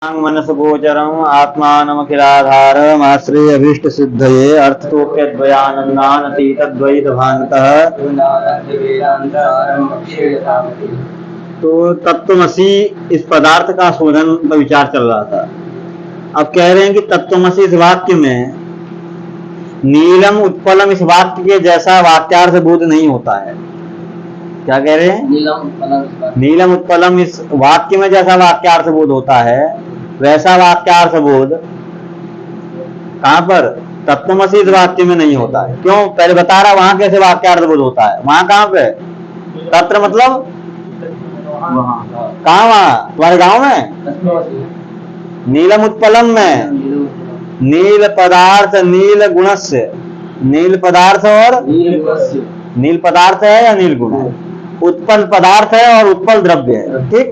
मनस गोचरम आत्मानमखिलाधारम आश्रय अभीष्ट सिद्धये अर्थतोप्यद्वयानन्दानतीतद्वैत भान्तः। तो तत्त्वमसि इस पदार्थ का शोधन का विचार चल रहा था। अब कह रहे हैं कि तत्त्वमसि इस वाक्य में नीलम उत्पलम इस वाक्य के जैसा वाक्यार्थ बोध नहीं होता है। क्या कह रहे हैं? नीलम उत्पलम इस वाक्य में जैसा वाक्यार्थ बोध होता है वैसा वाक्यार्थ बोध कहां पर? तत्त्वमसि इस वाक्य में नहीं होता है। क्यों? पहले बता रहा वहां कैसे वाक्यार्थ बोध होता है। वहां कहां पे? तत्र मतलब कहां? वहां तुम्हारे गांव में नीलम उत्पलम में नील पदार्थ नील गुणस्य, नील पदार्थ और नील पदार्थ है या नील गुण है? उत्पल पदार्थ है और उत्पल द्रव्य है। ठीक।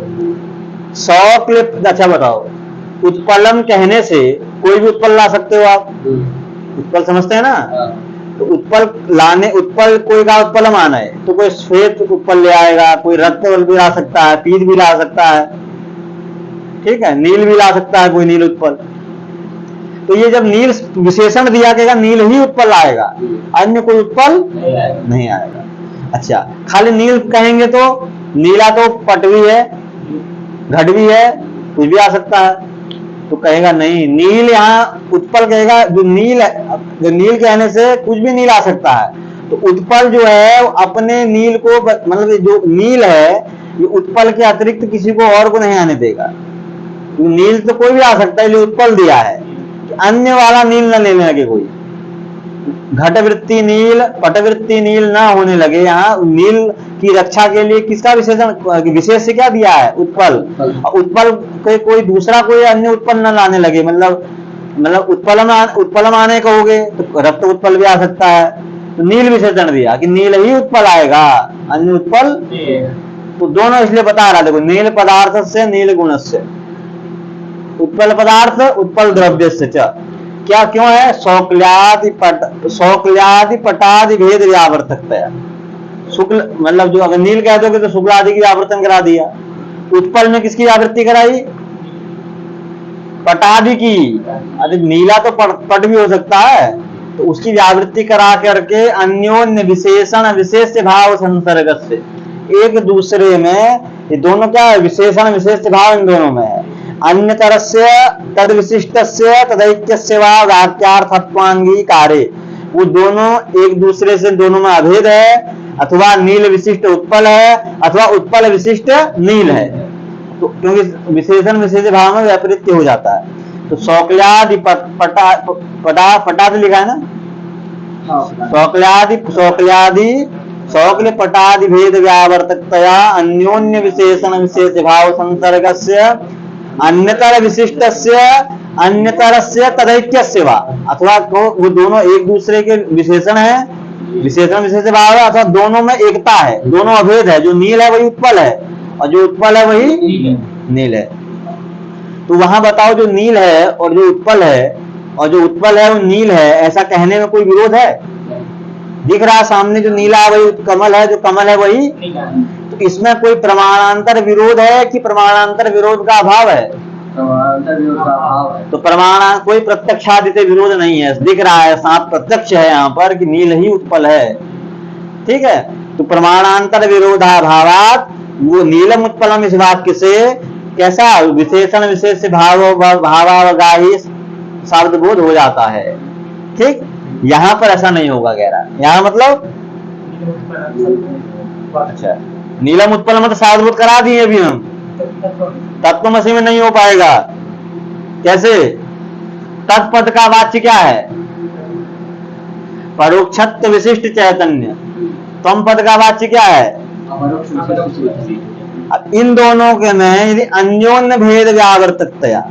100 क्लिप। अच्छा बताओ, उत्पलम कहने से कोई भी उत्पल ला सकते हो आप? उत्पल समझते हैं ना? तो उत्पल लाने, उत्पल कोई का उत्पलम आना है तो कोई श्वेत उत्पल ले आएगा, कोई रक्त भी ला सकता है, पीत भी ला सकता है, ठीक है, नील भी ला सकता है कोई नील उत्पल। तो ये जब नील विशेषण दिया गया नील ही उत्पल आएगा, अन्य कोई उत्पल नहीं आएगा। अच्छा, खाली नील कहेंगे तो नीला तो पट भी है, घट भी है, कुछ भी आ सकता है। तो कहेगा नहीं, नील यहाँ उत्पल कहेगा जो नील है, जो नील कहने से कुछ भी नील आ सकता है। तो उत्पल जो है अपने नील को, मतलब जो नील है ये उत्पल के अतिरिक्त किसी को और को नहीं आने देगा। नील तो कोई भी आ सकता है, जो उत्पल दिया है, अन्य वाला नील न लेने लगे कोई। घटवृत्ति नील पटवृत्ति नील ना होने लगे। यहाँ नील की रक्षा के लिए किसका विशेषण, विशेष से क्या दिया है? उत्पल। उत्पल कोई दूसरा कोई अन्य उत्पल न लाने लगे। मतलब उत्पलम आने कहोगे तो रक्त उत्पल भी आ सकता है। तो नील विशेषण दिया कि नील ही उत्पल आएगा, अन्य उत्पल। तो दोनों इसलिए बता रहा, देखो, नील पदार्थ से नील गुण से, उत्पल पदार्थ उत्पल द्रव्य से क्या क्यों है? शौक्ल्यादि पटादि भेद व्यावर्तकतया। शुक्ल मतलब जो अगर नील कह दोगे तो शुक्ल आदि की व्यावर्तन करा दिया। उत्पल में किसकी व्यावृत्ति कराई? पटादि की। अरे नीला तो पट भी हो सकता है, तो उसकी व्यावृत्ति करा करके अन्योन्य विशेषण विशेष भाव संसर्ग से, एक दूसरे में ये दोनों क्या है? विशेषण विशेष भाव इन दोनों में है। अन्य तरस्य तद विशिष्टस्य तदैक्यस्य वा वाक्यार्थत्वांगीकारे, वो दोनों एक दूसरे से, दोनों में अभेद है, अथवा नील विशिष्ट उत्पल है अथवा उत्पल विशिष्ट नील है। तो क्योंकि विशेषण विशेष भाव में वैपरीत्य हो जाता है। तो शौक्ल्यादि पटादि लिखा है ना? शौक्ल पटादि भेद व्यावर्तकतया अन्योन्य विशेषण विशेष भाव संसर्गस्य अन्यतर विशिष्टस्य अन्यतरस्य तदैक्यस्य वा, अथवा वो दोनों एक दूसरे के विशेषण है, विशेषण विशेष भाव है, अथवा दोनों में एकता है, दोनों अभेद है। जो नील है वही उत्पल है और जो उत्पल है वही नील है। तो वहां बताओ, जो नील है और जो उत्पल है, और जो उत्पल है वो नील है, ऐसा कहने में कोई विरोध है? दिख रहा सामने जो नीला है वही कमल है, जो कमल है वही। तो इसमें कोई प्रमाणांतर विरोध है कि प्रमाणांतर विरोध का अभाव है? तो कोई प्रत्यक्षादित्य विरोध नहीं है। दिख रहा है, साफ प्रत्यक्ष है यहाँ पर कि नील ही उत्पल है, ठीक है। तो प्रमाणांतर विरोधाभावात वो नीलम उत्पलम इस वाक्य से कैसा विशेषण विशेष भावावगाही शब्द बोध हो जाता है, ठीक। यहां पर ऐसा नहीं होगा, कह रहा है। यहां मतलब अच्छा, नीलम उत्पल मतलब शब्द बोध करा दिए अभी हम, तत्त्वमसि में नहीं हो पाएगा। कैसे? तत्पद का वाच्य क्या है? परोक्षत्व विशिष्ट चैतन्य। त्वम पद का वाच्य क्या है? अब इन दोनों के में यदि अन्योन्य भेद व्यावर्तकतया,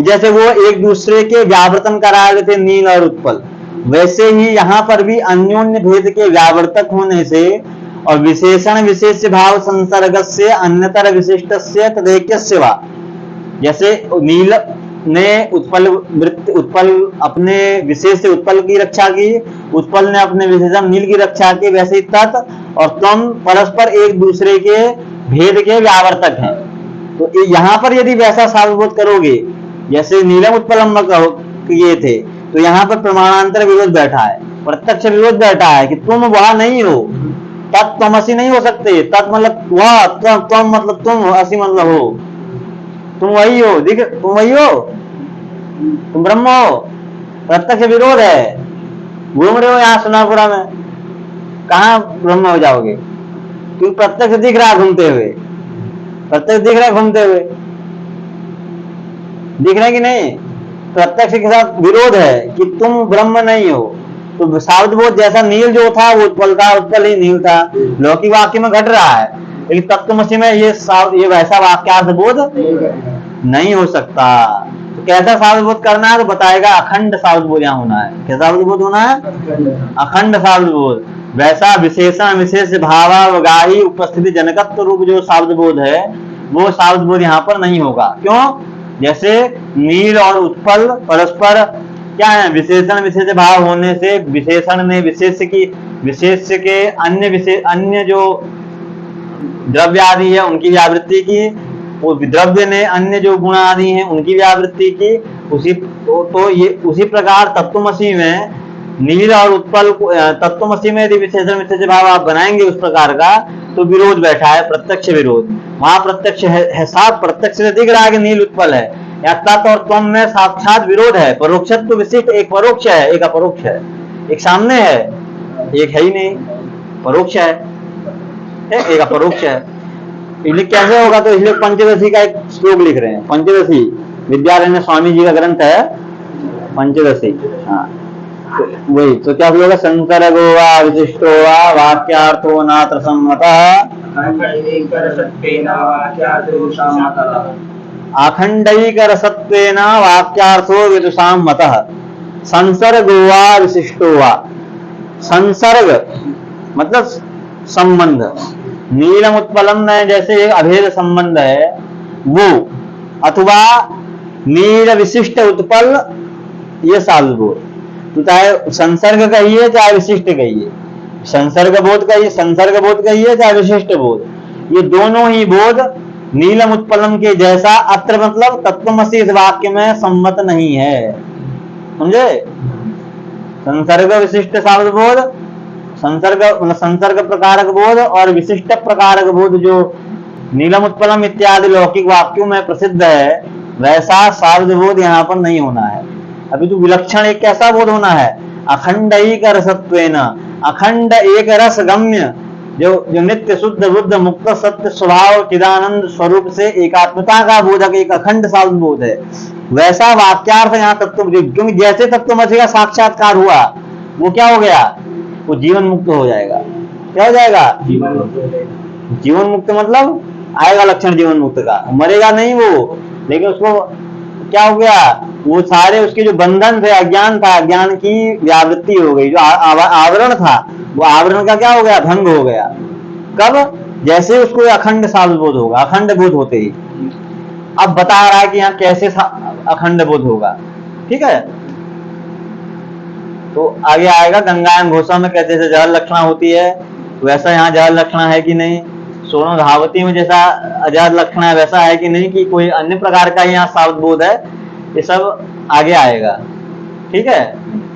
जैसे वो एक दूसरे के व्यावर्तन करा रहे थे नील और उत्पल, वैसे ही यहाँ पर भी अन्योन्य भेद के व्यावर्तक होने से और विशेषण विशेष भाव संसर्गस्य अन्यतर विशिष्टस्य तदैक्यस्य वा, जैसे नील ने उत्पल अपने विशेष से उत्पल की रक्षा की, उत्पल ने अपने विशेषण नील की रक्षा की, वैसे ही तत् और त्वम परस्पर एक दूसरे के भेद के व्यावर्तक हैं। तो यहाँ पर यदि वैसा साबित बोध करोगे जैसे नीलम उत्पलम में किए थे, तो यहाँ पर प्रमाणांतर विरोध बैठा है, प्रत्यक्ष विरोध बैठा है कि तुम वहां नहीं हो, तत्त्वमसि नहीं हो सकते। तत् मतलब वह, तुम मतलब तुम, असी मतलब हो, तुम वही हो, दिख तुम वही हो, तुम ब्रह्म हो। प्रत्यक्ष विरोध है। घूम रहे हो यहाँ सोनापुरा में, कहाँ ब्रह्म हो जाओगे? क्योंकि प्रत्यक्ष दिख रहा है घूमते हुए, प्रत्यक्ष दिख रहा है घूमते हुए, दिख रहा है कि नहीं? प्रत्यक्ष के साथ विरोध है कि तुम ब्रह्म नहीं हो। तो साबित बोध जैसा नील जो था वो उत्पल था, उत्पल ही नील था, लौकिक वाक्य में घट रहा है, लेकिन तत्वमसि में ये वैसा वाक्यार्थ बोध नहीं हो सकता। तो कैसा साबित बोध करना है? तो बताएगा अखंड साबित बोध यहाँ होना है। क्या साबित बोध होना है? अखंड साबित बोध। वैसा विशेषण विशेष भावावगाही उपस्थिति जनकत्व रूप जो साबित बोध है, वो साबित बोध यहाँ पर नहीं होगा। क्यों? जैसे नील और उत्पल परस्पर क्या है? विशेषण विशेष भाव होने से विशेषण ने विशेष के अन्य जो द्रव्य आदि है उनकी व्यावृत्ति की, वो द्रव्य ने अन्य जो गुण आदि हैं उनकी व्यावृत्ति की। उसी प्रकार तत्वमसि में नील और उत्पल, तत्वमसि में यदि विशेषण विशेष भाव आप बनाएंगे उस प्रकार का, तो विरोध बैठा है, प्रत्यक्ष विरोध। वहां प्रत्यक्ष है, साफ प्रत्यक्ष से दिख रहा है कि नील उत्पल है, या तत् और त्वम में साक्षात विरोध है। परोक्षत्व विशिष्ट, एक परोक्ष है एक अपरोक्ष है, एक सामने है एक है ही नहीं, परोक्ष है एक अपरोक्ष है। इसलिए कैसे होगा? तो इसलिए पंचदशी का एक श्लोक लिख रहे हैं। पंचदशी विद्यारण्य स्वामी जी का ग्रंथ है पंचदशी। हाँ, तो वही तो क्या होगा? संसर्गो वा विशिष्टो वा वाक्यार्थो नात्र सम्मतः अखंडैक रसत्वेन वाक्यार्थो विदुषां मतः। संसर्गो वा विशिष्टो वा, संसर्ग मतलब संबंध, नीलम उत्पलम में जैसे एक अभेद संबंध है वो, अथवा नील विशिष्ट उत्पल, ये साबित बोध। तो चाहे संसर्ग कहिए चाहे विशिष्ट कहिए, संसर्ग बोध कहिए चाहे विशिष्ट बोध, ये दोनों ही बोध नीलम उत्पलम के जैसा अत्र मतलब तत्वमसि इस वाक्य में सम्मत नहीं है। समझे? संसर्ग विशिष्ट साबित बोध, संसर्ग प्रकारक बोध और विशिष्ट प्रकारक बोध जो नीलम उत्पलम इत्यादि लौकिक वाक्यों में प्रसिद्ध है, वैसा साबित बोध यहाँ पर नहीं होना है। अभी तो विलक्षण एक कैसा बोध होना है? अखंड एक रसत्वेन, अखंड एक रस गम्य, जो नित्य शुद्ध बुद्ध मुक्त सत्य स्वभाव चिदानंद स्वरूप से एकात्मता का बोधक एक अखंड साबित बोध है। वैसा वाक्यार्थ यहाँ तत्व, क्योंकि जैसे तत्वमसि का साक्षात्कार हुआ वो क्या हो गया? वो जीवन मुक्त हो जाएगा। क्या हो जाएगा? जीवन मुक्त मतलब आएगा लक्षण जीवन मुक्त का, मरेगा नहीं वो, लेकिन उसको क्या हो गया? वो सारे उसके जो बंधन थे, अज्ञान था, अज्ञान की व्यावृत्ति हो गई, जो आवरण था वो आवरण का क्या हो गया? भंग हो गया। कब? जैसे उसको अखंड साबित बोध होगा, अखंड बोध होते ही। अब बता रहा है कि यहाँ कैसे अखंड बोध होगा। ठीक है, तो आगे आएगा गंगायन घोषा में कैसे से जहर लक्षणा होती है, वैसा यहाँ जहर लक्षणा है कि नहीं, सोनो धावती में जैसा अजहर लक्षणा है वैसा है कि नहीं, कि कोई अन्य प्रकार का यहाँ साबित बोध है, ये सब आगे आएगा। ठीक है।